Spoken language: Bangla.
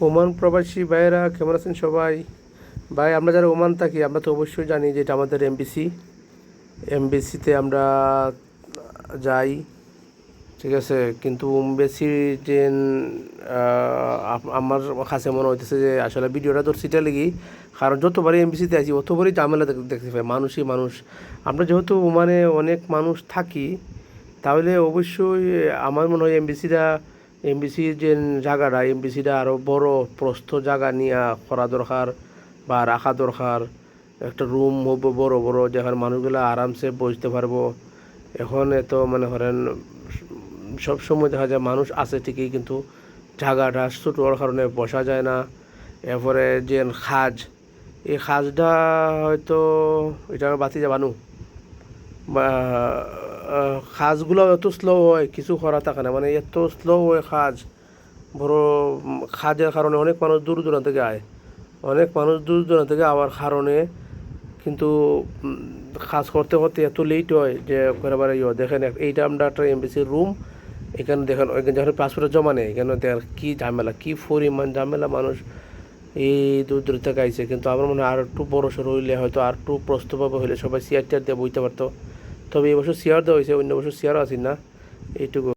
ওমান প্রবাসী ভাইয়েরা কেমন আছেন সবাই? ভাই, আমরা যারা ওমান থাকি আমরা তো অবশ্যই জানি যে এটা আমাদের এমবিসিতে আমরা যাই, ঠিক আছে। কিন্তু এমবিসি যে আমার কাছে মনে হইতেছে যে আসলে ভিডিওটা ধরছি এটা লেগেই, কারণ যতবারই এমবিসিতে আছি অতবারই ঝামেলা দেখতে পাই, মানুষই মানুষ। আমরা যেহেতু ওমানে অনেক মানুষ থাকি, তাহলে অবশ্যই আমার মনে হয় এমবিসির যে জায়গাটা, এমবিসিটা আরও বড় প্রস্থ জায়গা নিয়ে করা দরকার বা রাখা দরকার। একটা রুম হবো বড় বড়, যেখানে মানুষগুলো আরামসে বসতে পারবো। এখন এত মনে করেন সব সময় দেখা যায় মানুষ আছে ঠিকই, কিন্তু জায়গাটা ছোট হওয়ার কারণে বসা যায় না। এরপরে যে এই খাজটা হয়তো এটা বাতি যাবানু বা খাজগুলো এত স্লো হয়, কিছু করা থাকে না, মানে এত স্লো হয় খাজ। বড় খাজের কারণে অনেক মানুষ দূর দূরান্ত থেকে আয়, অনেক মানুষ দূর দূরান্ত থেকে আওয়ার কারণে কিন্তু কাজ করতে করতে এত লেট হয় যে একেবারে দেখেন এইটা আমরা একটা এমবিসির রুম। এখানে দেখেন ওইখানে যখন পাসপোর্ট জমা নেই, এখানে দেখেন কী ঝামেলা, কী পরিমাণ ঝামেলা, মানুষ এই দূর দূর থেকে আইছে। কিন্তু আমার মনে হয় আর একটু বড় সড়ো হইলে, হয়তো আর একটু প্রস্তভাবে হইলে সবাই চেয়ার টেয়ার দিয়ে বইতে পারতো। তবে এই বছর চেয়ার দেওয়া হয়েছে, অন্য বছর চেয়ারও আসি না, এইটুকু।